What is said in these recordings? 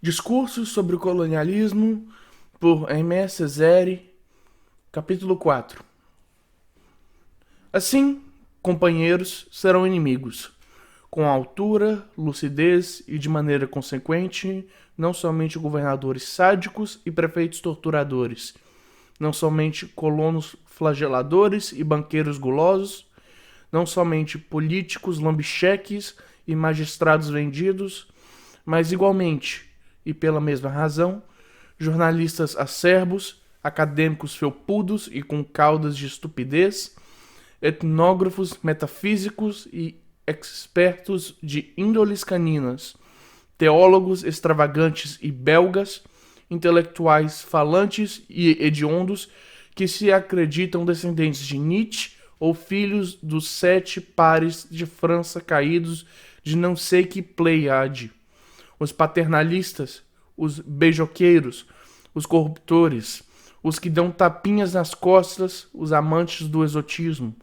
Discursos sobre o colonialismo, por Aimé Césaire, capítulo 4. Assim, companheiros serão inimigos, com altura, lucidez e de maneira consequente, não somente governadores sádicos e prefeitos torturadores, não somente colonos flageladores e banqueiros gulosos, não somente políticos lambicheques e magistrados vendidos, mas igualmente, e pela mesma razão, jornalistas acerbos, acadêmicos felpudos e com caudas de estupidez, etnógrafos metafísicos e expertos de índoles caninas, teólogos extravagantes e belgas, intelectuais falantes e hediondos que se acreditam descendentes de Nietzsche ou filhos dos 7 pares de França caídos de não sei que Pleiade, os paternalistas, os beijoqueiros, os corruptores, os que dão tapinhas nas costas, os amantes do exotismo,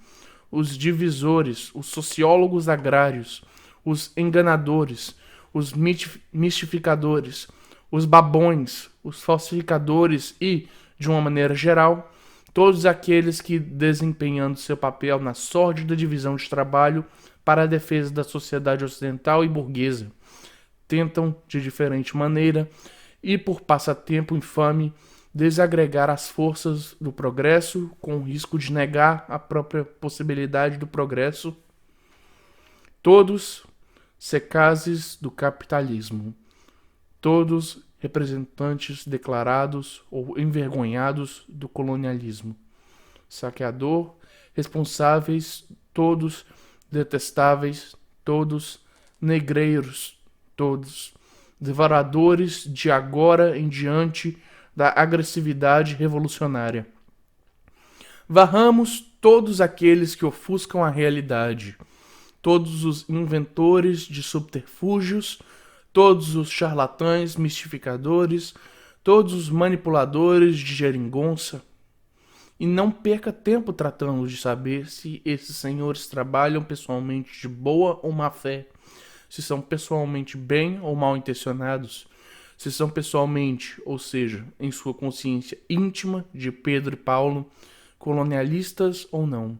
os divisores, os sociólogos agrários, os enganadores, os mistificadores, os babões, os falsificadores e, de uma maneira geral, todos aqueles que, desempenhando seu papel na sórdida divisão de trabalho para a defesa da sociedade ocidental e burguesa, tentam, de diferente maneira, e por passatempo infame, desagregar as forças do progresso com o risco de negar a própria possibilidade do progresso, todos secazes do capitalismo, todos representantes declarados ou envergonhados do colonialismo, saqueador, responsáveis, todos detestáveis, todos negreiros, todos devoradores de agora em diante da agressividade revolucionária. Varramos todos aqueles que ofuscam a realidade, todos os inventores de subterfúgios, todos os charlatães mistificadores, todos os manipuladores de geringonça. E não perca tempo tratando de saber se esses senhores trabalham pessoalmente de boa ou má fé, se são pessoalmente bem ou mal intencionados, se são pessoalmente, ou seja, em sua consciência íntima de Pedro e Paulo, colonialistas ou não.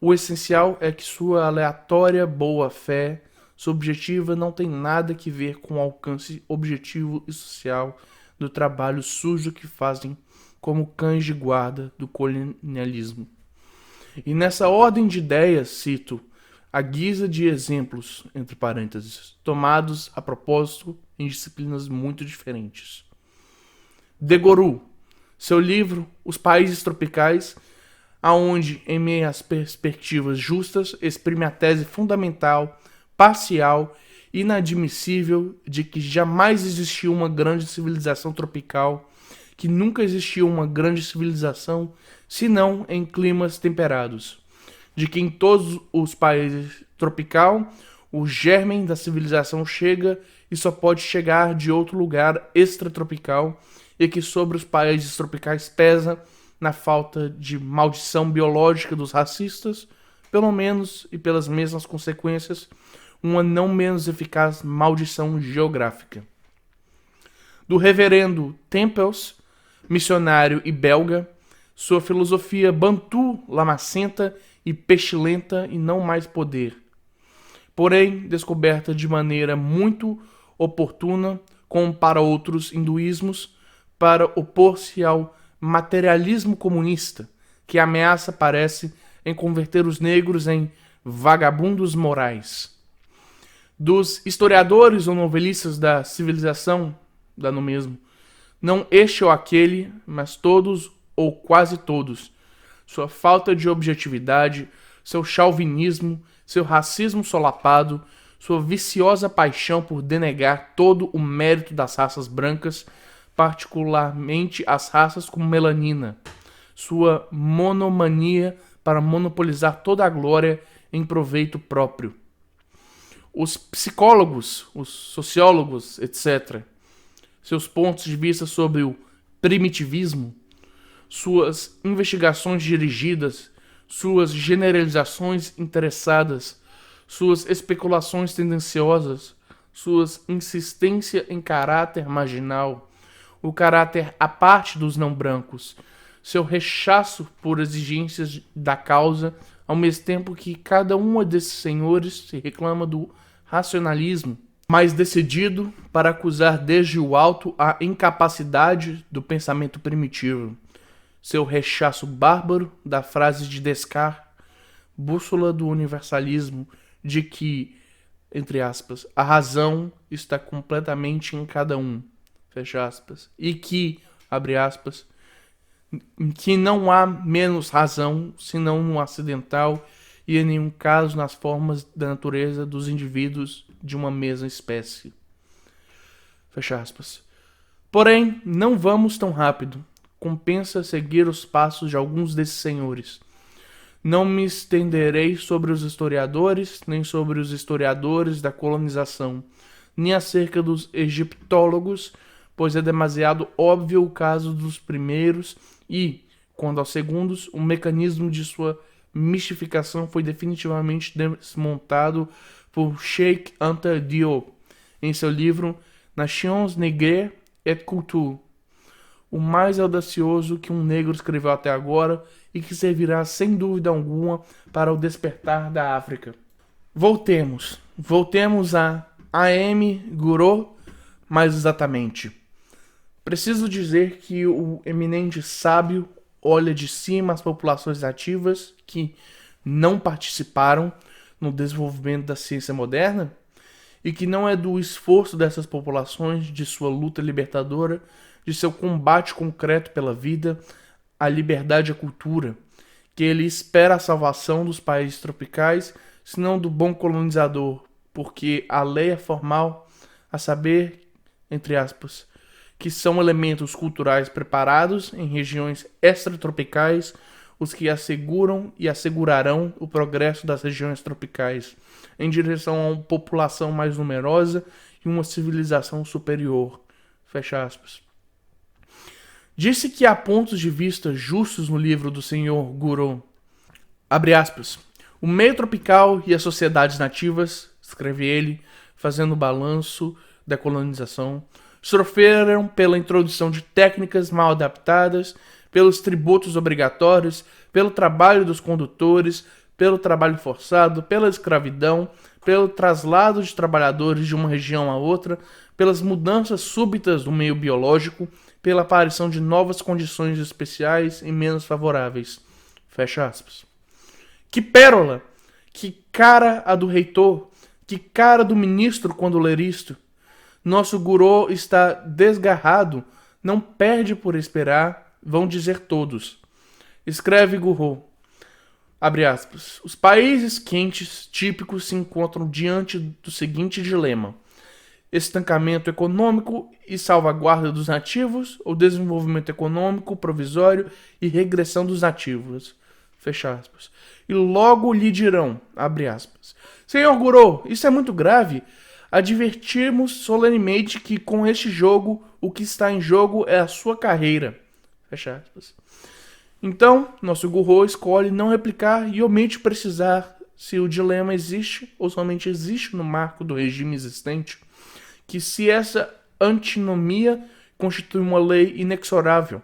O essencial é que sua aleatória boa-fé subjetiva não tem nada que ver com o alcance objetivo e social do trabalho sujo que fazem como cães de guarda do colonialismo. E nessa ordem de ideias, cito, à guisa de exemplos, entre parênteses, tomados a propósito em disciplinas muito diferentes. Degoru, seu livro Os Países Tropicais, aonde, em meio às perspectivas justas, exprime a tese fundamental, parcial e inadmissível de que jamais existiu uma grande civilização tropical, que nunca existiu uma grande civilização, senão em climas temperados, de que em todos os países tropical o germen da civilização chega e só pode chegar de outro lugar extratropical, e que sobre os países tropicais pesa, na falta de maldição biológica dos racistas, pelo menos e pelas mesmas consequências, uma não menos eficaz maldição geográfica. Do reverendo Tempels, missionário e belga, sua filosofia bantu, lamacenta e pestilenta e não mais poder, porém descoberta de maneira muito oportuna, como para outros hinduísmos, para opor-se ao materialismo comunista, que ameaça, parece, em converter os negros em vagabundos morais. Dos historiadores ou novelistas da civilização, dá no mesmo, não este ou aquele, mas todos ou quase todos, sua falta de objetividade, seu chauvinismo, seu racismo solapado, sua viciosa paixão por denegar todo o mérito das raças brancas, particularmente as raças com melanina, sua monomania para monopolizar toda a glória em proveito próprio. Os psicólogos, os sociólogos, etc., seus pontos de vista sobre o primitivismo, suas investigações dirigidas, suas generalizações interessadas, suas especulações tendenciosas, sua insistência em caráter marginal, o caráter à parte dos não-brancos, seu rechaço por exigências da causa, ao mesmo tempo que cada um desses senhores se reclama do racionalismo, mais decidido para acusar desde o alto a incapacidade do pensamento primitivo, seu rechaço bárbaro da frase de Descartes, bússola do universalismo, de que, entre aspas, a razão está completamente em cada um, fecha aspas, e que, abre aspas, que não há menos razão senão no acidental e em nenhum caso nas formas da natureza dos indivíduos de uma mesma espécie. Fecha aspas. Porém, não vamos tão rápido. Compensa seguir os passos de alguns desses senhores. Não me estenderei sobre os historiadores, nem sobre os historiadores da colonização, nem acerca dos egiptólogos, pois é demasiado óbvio o caso dos primeiros e, quanto aos segundos, o mecanismo de sua mistificação foi definitivamente desmontado por Cheikh Anta Diop em seu livro Nations Négrières et Culture, o mais audacioso que um negro escreveu até agora e que servirá sem dúvida alguma para o despertar da África. Voltemos a A.M. Gouraud, mais exatamente. Preciso dizer que o eminente sábio olha de cima as populações nativas que não participaram no desenvolvimento da ciência moderna e que não é do esforço dessas populações, de sua luta libertadora, de seu combate concreto pela vida, a liberdade e a cultura, que ele espera a salvação dos países tropicais, senão do bom colonizador, porque a lei é formal, a saber, entre aspas, que são elementos culturais preparados em regiões extratropicais, os que asseguram e assegurarão o progresso das regiões tropicais, em direção a uma população mais numerosa e uma civilização superior. Fecha aspas. Disse que há pontos de vista justos no livro do Sr. Gouraud. Abre aspas. O meio tropical e as sociedades nativas, escreve ele, fazendo o balanço da colonização, sofreram pela introdução de técnicas mal adaptadas, pelos tributos obrigatórios, pelo trabalho dos condutores, pelo trabalho forçado, pela escravidão, pelo traslado de trabalhadores de uma região a outra, pelas mudanças súbitas do meio biológico, pela aparição de novas condições especiais e menos favoráveis. Fecha aspas. Que pérola! Que cara a do reitor! Que cara do ministro quando ler isto! Nosso Gouraud está desgarrado, não perde por esperar, vão dizer todos. Escreve Gouraud, abre aspas, os países quentes típicos se encontram diante do seguinte dilema: estancamento econômico e salvaguarda dos nativos, ou desenvolvimento econômico provisório e regressão dos nativos. Fecha aspas. E logo lhe dirão, abre aspas, Senhor Gouraud, isso é muito grave. Advertimos solenemente que com este jogo, o que está em jogo é a sua carreira. Fecha aspas. Então, nosso Gouraud escolhe não replicar e omite precisar se o dilema existe ou somente existe no marco do regime existente, que se essa antinomia constitui uma lei inexorável,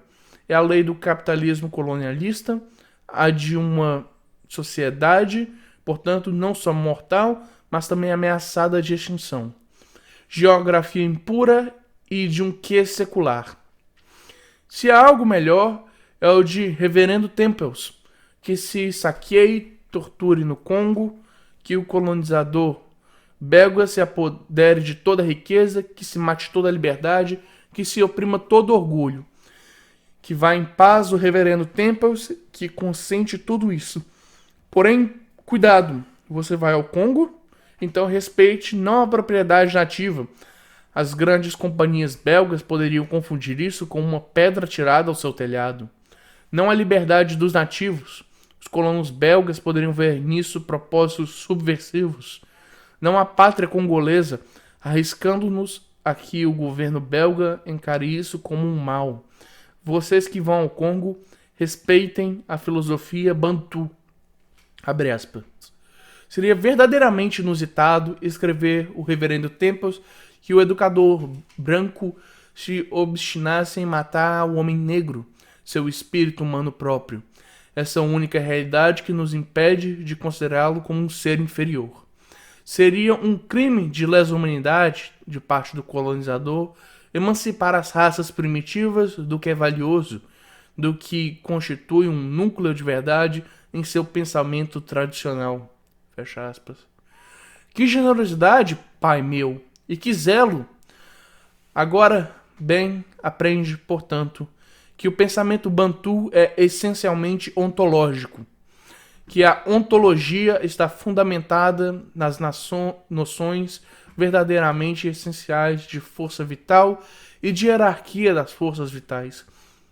é a lei do capitalismo colonialista, a de uma sociedade, portanto, não só mortal, mas também ameaçada de extinção. Geografia impura e de um quê secular. Se há algo melhor, é o de Reverendo Temples, que se saqueie, torture no Congo, que o colonizador belga se apodere de toda a riqueza, que se mate toda a liberdade, que se oprima todo orgulho. Que vá em paz o Reverendo Temples, que consente tudo isso. Porém, cuidado, você vai ao Congo? Então respeite não a propriedade nativa. As grandes companhias belgas poderiam confundir isso com uma pedra tirada ao seu telhado. Não a liberdade dos nativos. Os colonos belgas poderiam ver nisso propósitos subversivos. Não a pátria congolesa, arriscando-nos a que o governo belga encare isso como um mal. Vocês que vão ao Congo, respeitem a filosofia bantu. Abre aspas. Seria verdadeiramente inusitado escrever o reverendo Temples que o educador branco se obstinasse em matar o homem negro, seu espírito humano próprio. Essa única realidade que nos impede de considerá-lo como um ser inferior. Seria um crime de lesa-humanidade, de parte do colonizador, emancipar as raças primitivas do que é valioso, do que constitui um núcleo de verdade em seu pensamento tradicional. Fecha aspas. Que generosidade, pai meu, e que zelo! Agora, bem, aprende, portanto, que o pensamento bantu é essencialmente ontológico, que a ontologia está fundamentada nas noções verdadeiramente essenciais de força vital e de hierarquia das forças vitais,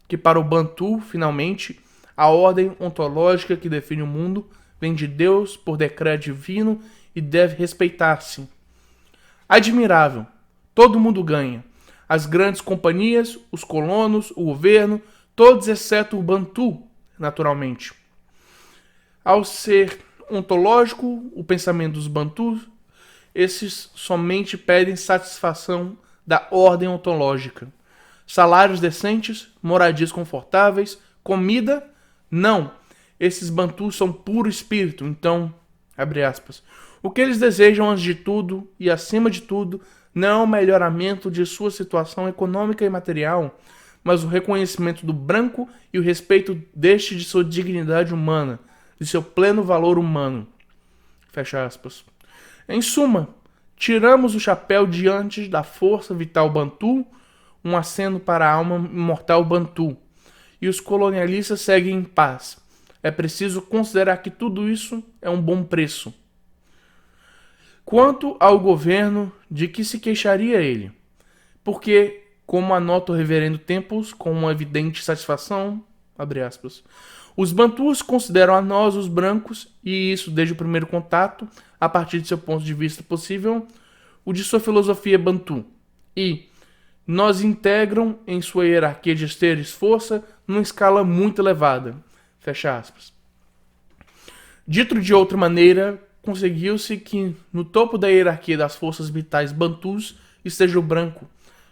que para o bantu, finalmente, a ordem ontológica que define o mundo vem de Deus por decreto divino e deve respeitar-se. Admirável, todo mundo ganha. As grandes companhias, os colonos, o governo, todos exceto o bantu, naturalmente. Ao ser ontológico, o pensamento dos bantus, esses somente pedem satisfação da ordem ontológica. Salários decentes, moradias confortáveis, comida, não. Esses bantus são puro espírito, então, abre aspas. O que eles desejam antes de tudo e acima de tudo não é o melhoramento de sua situação econômica e material, mas o reconhecimento do branco e o respeito deste de sua dignidade humana, de seu pleno valor humano. Fecha aspas. Em suma, tiramos o chapéu diante da força vital bantu, um aceno para a alma imortal bantu, e os colonialistas seguem em paz. É preciso considerar que tudo isso é um bom preço. Quanto ao governo, de que se queixaria ele? Porque, como anota o reverendo Temples com uma evidente satisfação, abre aspas, os bantus consideram a nós, os brancos, e isso desde o primeiro contato, a partir de seu ponto de vista possível, o de sua filosofia bantu, e nos integram em sua hierarquia de esteres força numa escala muito elevada. Fecha aspas. Dito de outra maneira, conseguiu-se que no topo da hierarquia das forças vitais bantus esteja o branco,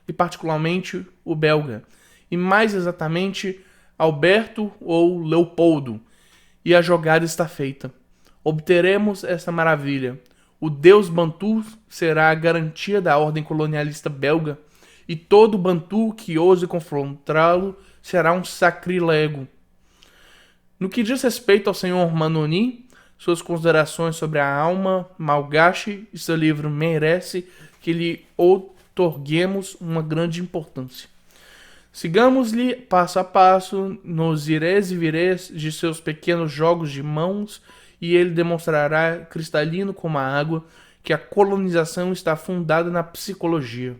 e particularmente o belga, e mais exatamente Alberto ou Leopoldo, e a jogada está feita. Obteremos essa maravilha. O deus bantu será a garantia da ordem colonialista belga, e todo bantu que ouse confrontá-lo será um sacrilego. No que diz respeito ao senhor Manoni, suas considerações sobre a alma malgache e seu livro merece que lhe outorguemos uma grande importância. Sigamos-lhe passo a passo nos ires e vires de seus pequenos jogos de mãos e ele demonstrará, cristalino como a água, que a colonização está fundada na psicologia.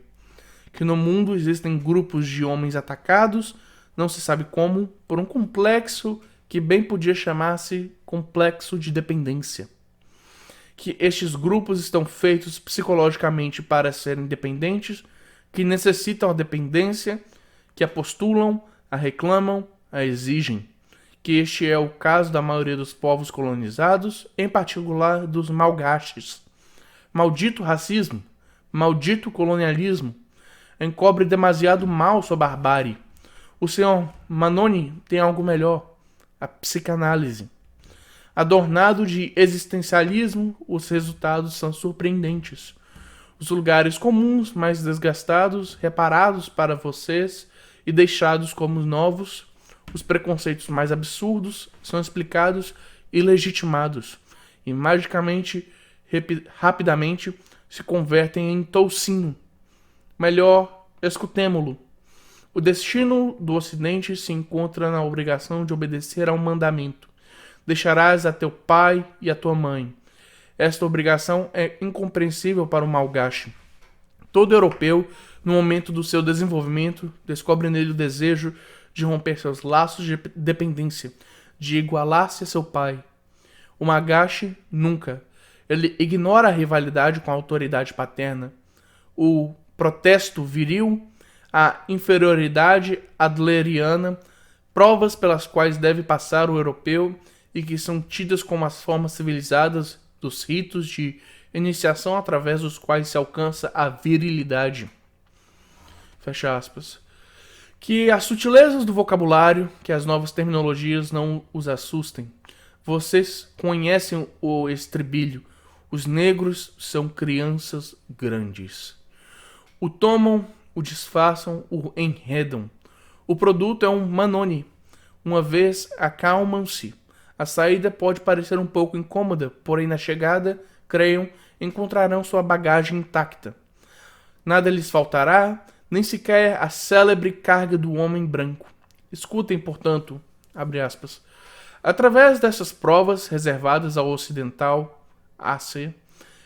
Que no mundo existem grupos de homens atacados, não se sabe como, por um complexo que bem podia chamar-se complexo de dependência. Que estes grupos estão feitos psicologicamente para serem dependentes, que necessitam a dependência, que a postulam, a reclamam, a exigem. Que este é o caso da maioria dos povos colonizados, em particular dos malgaches. Maldito racismo, maldito colonialismo, encobre demasiado mal sua barbárie. O senhor Manoni tem algo melhor, a psicanálise. Adornado de existencialismo, os resultados são surpreendentes. Os lugares comuns, mais desgastados, reparados para vocês e deixados como novos, os preconceitos mais absurdos são explicados e legitimados, e magicamente, rapidamente, se convertem em toucinho. Melhor, escutemo-lo. O destino do Ocidente se encontra na obrigação de obedecer a um mandamento. Deixarás a teu pai e a tua mãe. Esta obrigação é incompreensível para o malgache. Todo europeu, no momento do seu desenvolvimento, descobre nele o desejo de romper seus laços de dependência, de igualar-se a seu pai. O malgache, nunca. Ele ignora a rivalidade com a autoridade paterna. O protesto viril, a inferioridade adleriana, provas pelas quais deve passar o europeu e que são tidas como as formas civilizadas dos ritos de iniciação através dos quais se alcança a virilidade. Fecha aspas. Que as sutilezas do vocabulário, que as novas terminologias não os assustem. Vocês conhecem o estribilho. Os negros são crianças grandes. O tomam, o disfarçam, o enredam. O produto é um Manoni. Uma vez acalmam-se. A saída pode parecer um pouco incômoda, porém na chegada, creiam, encontrarão sua bagagem intacta. Nada lhes faltará, nem sequer a célebre carga do homem branco. Escutem, portanto, abre aspas, através dessas provas reservadas ao ocidental, AC,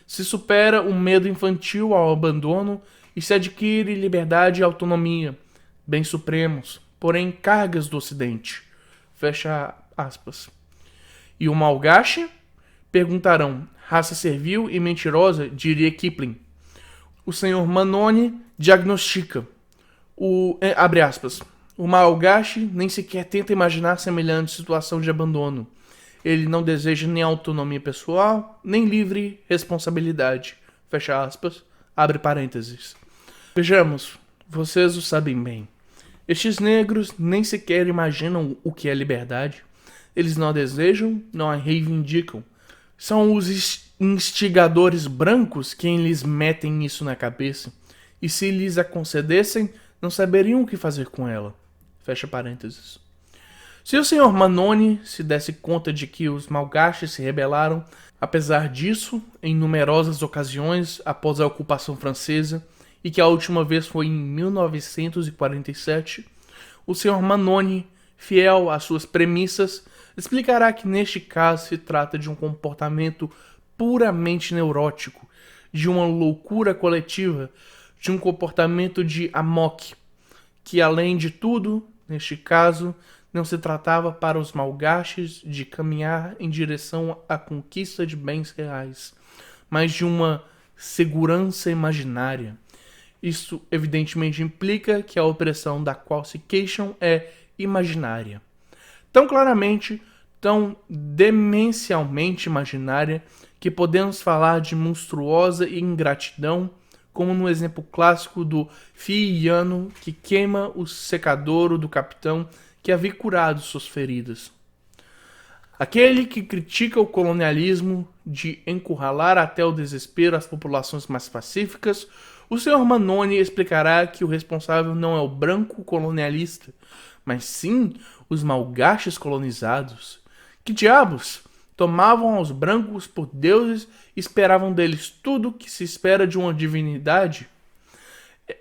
se supera o medo infantil ao abandono e se adquire liberdade e autonomia, bens supremos, porém cargas do ocidente. Fecha aspas. E o malgache? Perguntarão, raça servil e mentirosa, diria Kipling. O senhor Manoni diagnostica. Abre aspas. O malgache nem sequer tenta imaginar semelhante situação de abandono. Ele não deseja nem autonomia pessoal, nem livre responsabilidade. Fecha aspas. Abre parênteses. Vejamos, vocês o sabem bem. Estes negros nem sequer imaginam o que é liberdade. Eles não a desejam, não a reivindicam. São os instigadores brancos quem lhes metem isso na cabeça. E se lhes a concedessem, não saberiam o que fazer com ela. Fecha parênteses. Se o senhor Manoni se desse conta de que os malgaches se rebelaram, apesar disso, em numerosas ocasiões após a ocupação francesa, e que a última vez foi em 1947, o senhor Manoni, fiel às suas premissas, explicará que neste caso se trata de um comportamento puramente neurótico, de uma loucura coletiva, de um comportamento de amok, que além de tudo, neste caso, não se tratava para os malgaches de caminhar em direção à conquista de bens reais, mas de uma segurança imaginária. Isso evidentemente implica que a opressão da qual se queixam é imaginária. Tão claramente, tão demencialmente imaginária, que podemos falar de monstruosa ingratidão, como no exemplo clássico do fiiano que queima o secadouro do capitão que havia curado suas feridas. Aquele que critica o colonialismo de encurralar até o desespero as populações mais pacíficas, o Sr. Manoni explicará que o responsável não é o branco colonialista, mas sim os malgaches colonizados. Que diabos! Tomavam aos brancos por deuses e esperavam deles tudo que se espera de uma divindade?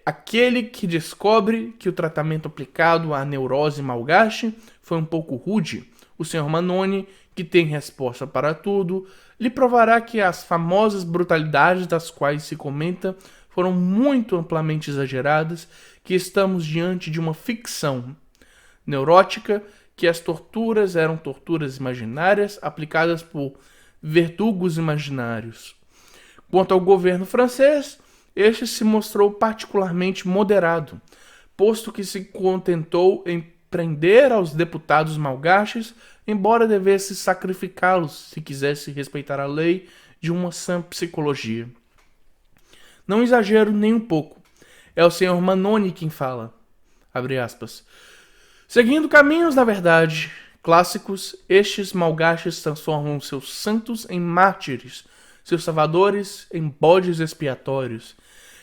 Aquele que descobre que o tratamento aplicado à neurose malgache foi um pouco rude, o Sr. Manoni, que tem resposta para tudo, lhe provará que as famosas brutalidades das quais se comenta foram muito amplamente exageradas, que estamos diante de uma ficção neurótica, que as torturas eram torturas imaginárias aplicadas por verdugos imaginários. Quanto ao governo francês, este se mostrou particularmente moderado, posto que se contentou em prender aos deputados malgaches, embora devesse sacrificá-los se quisesse respeitar a lei de uma sã psicologia. Não exagero nem um pouco. É o Sr. Manoni quem fala. Abre aspas. Seguindo caminhos, na verdade, clássicos, estes malgaches transformam seus santos em mártires, seus salvadores em bodes expiatórios.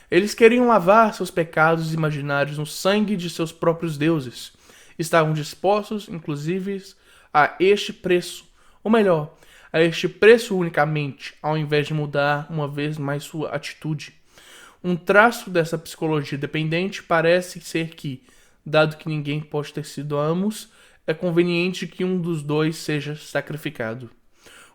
Eles queriam lavar seus pecados imaginários no sangue de seus próprios deuses. Estavam dispostos, inclusive, a este preço, ou melhor, a este preço unicamente, ao invés de mudar uma vez mais sua atitude. Um traço dessa psicologia dependente parece ser que, dado que ninguém pode ter sido ambos, é conveniente que um dos dois seja sacrificado.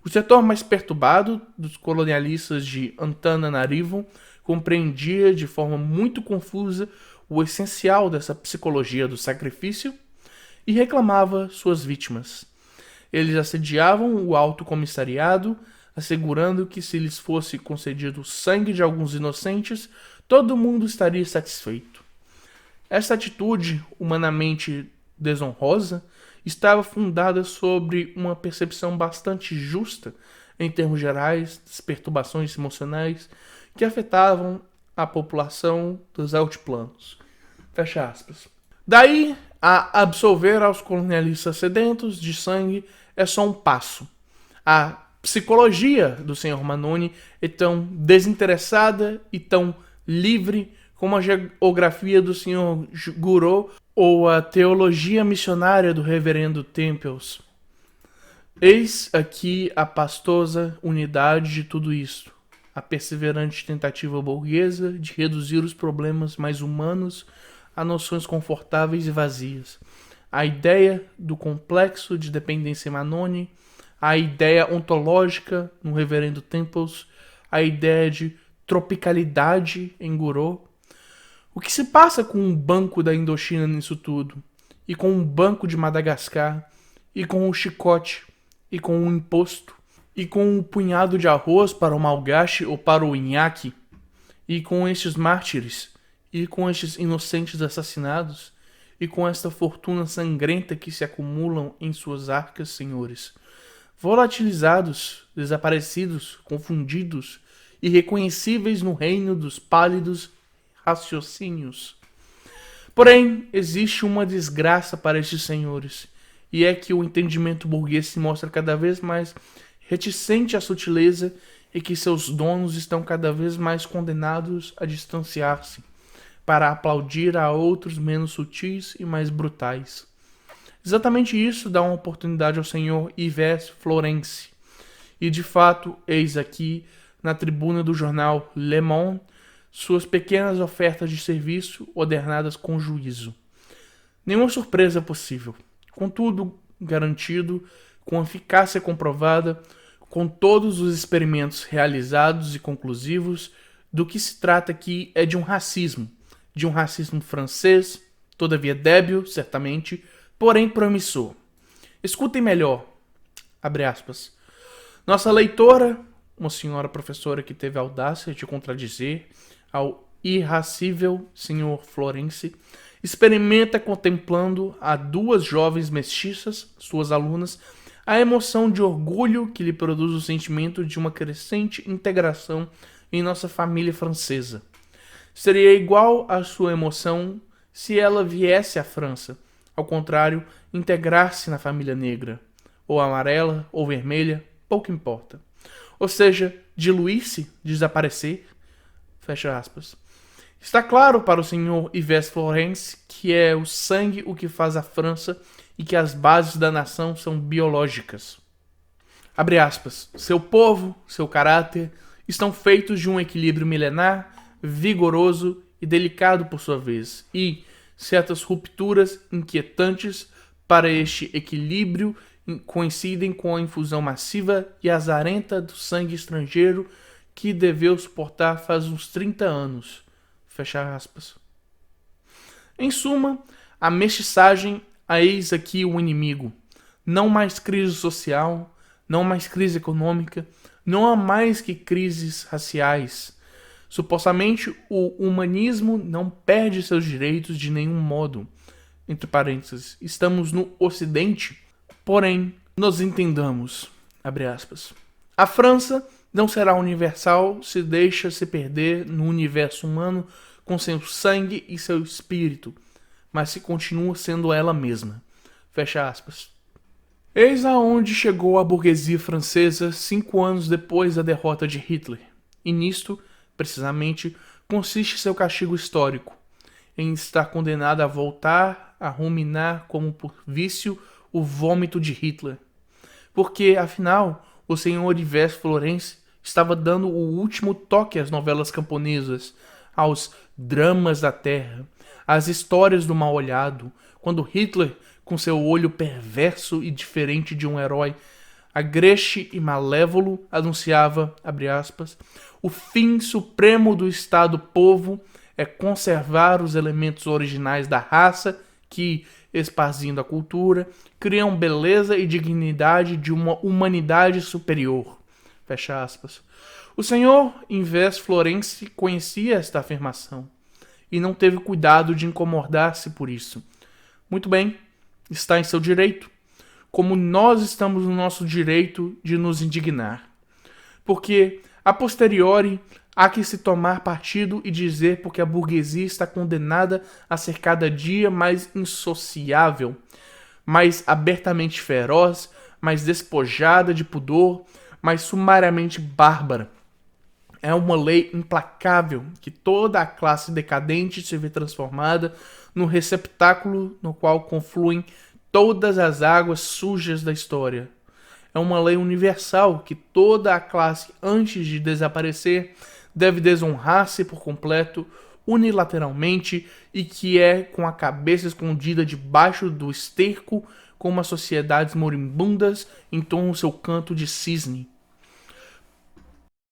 O setor mais perturbado dos colonialistas de Antananarivo compreendia de forma muito confusa o essencial dessa psicologia do sacrifício e reclamava suas vítimas. Eles assediavam o alto comissariado, assegurando que se lhes fosse concedido o sangue de alguns inocentes, todo mundo estaria satisfeito. Esta atitude, humanamente desonrosa, estava fundada sobre uma percepção bastante justa em termos gerais, das perturbações emocionais que afetavam a população dos altiplanos. Fecha aspas. Daí, a absolver aos colonialistas sedentos de sangue é só um passo. A psicologia do Sr. Manoni é tão desinteressada e tão livre como a geografia do Sr. Gouraud ou a teologia missionária do Reverendo Temples. Eis aqui a pastosa unidade de tudo isto, a perseverante tentativa burguesa de reduzir os problemas mais humanos a noções confortáveis e vazias. A ideia do complexo de dependência Manoni, a ideia ontológica no Reverendo Temples, a ideia de tropicalidade em Gouraud. O que se passa com o Banco da Indochina nisso tudo? E com o Banco de Madagascar? E com o chicote? E com o imposto? E com o punhado de arroz para o malgache ou para o inhaque? E com estes mártires? E com estes inocentes assassinados? E com esta fortuna sangrenta que se acumulam em suas arcas, senhores? Volatilizados, desaparecidos, confundidos, irreconhecíveis no reino dos pálidos raciocínios. Porém, existe uma desgraça para estes senhores, e é que o entendimento burguês se mostra cada vez mais reticente à sutileza e que seus donos estão cada vez mais condenados a distanciar-se, para aplaudir a outros menos sutis e mais brutais. Exatamente isso dá uma oportunidade ao senhor Yves Florence. E de fato, eis aqui, na tribuna do jornal Le Monde, suas pequenas ofertas de serviço ordenadas com juízo. Nenhuma surpresa possível. Contudo, garantido, com eficácia comprovada, com todos os experimentos realizados e conclusivos, do que se trata aqui é de um racismo francês, todavia débil, certamente, porém promissor. Escutem melhor, abre aspas. Nossa leitora, uma senhora professora que teve a audácia de contradizer ao irracível Sr. Florence, experimenta contemplando a duas jovens mestiças, suas alunas, a emoção de orgulho que lhe produz o sentimento de uma crescente integração em nossa família francesa. Seria igual à sua emoção se ela viesse à França, ao contrário, integrar-se na família negra, ou amarela, ou vermelha, pouco importa. Ou seja, diluir-se, desaparecer. Fecha aspas. Está claro para o Sr. Yves Florence que é o sangue o que faz a França e que as bases da nação são biológicas. Abre aspas. Seu povo, seu caráter, estão feitos de um equilíbrio milenar, vigoroso e delicado por sua vez, e certas rupturas inquietantes para este equilíbrio coincidem com a infusão massiva e azarenta do sangue estrangeiro que deveu suportar faz uns 30 anos. Fecha aspas. Em suma, a mestiçagem, eis aqui o inimigo. Não mais crise social, não mais crise econômica, não há mais que crises raciais. Supostamente, o humanismo não perde seus direitos de nenhum modo. Entre parênteses, estamos no Ocidente, porém, nos entendamos. Abre aspas. A França não será universal se deixa se perder no universo humano com seu sangue e seu espírito, mas se continua sendo ela mesma. Fecha aspas. Eis aonde chegou a burguesia francesa 5 anos depois da derrota de Hitler. E nisto, precisamente, consiste seu castigo histórico, em estar condenada a voltar a ruminar como por vício o vômito de Hitler. Porque, afinal, o senhor Yves Florence estava dando o último toque às novelas camponesas, aos dramas da terra, às histórias do mal-olhado, quando Hitler, com seu olho perverso e diferente de um herói, agreste e malévolo, anunciava, abre aspas, o fim supremo do Estado-povo é conservar os elementos originais da raça que, esparzindo a cultura, criam beleza e dignidade de uma humanidade superior. Fecha aspas. O senhor Yves Florence conhecia esta afirmação e não teve cuidado de incomodar-se por isso. Muito bem, está em seu direito, como nós estamos no nosso direito de nos indignar. porque, a posteriori, há que se tomar partido e dizer porque a burguesia está condenada a ser cada dia mais insociável, mais abertamente feroz, mais despojada de pudor, mais sumariamente bárbara. É uma lei implacável que toda a classe decadente se vê transformada no receptáculo no qual confluem todas as águas sujas da história. É uma lei universal que toda a classe, antes de desaparecer, deve desonrar-se por completo, unilateralmente, e que é com a cabeça escondida debaixo do esterco, como as sociedades moribundas entoam seu canto de cisne.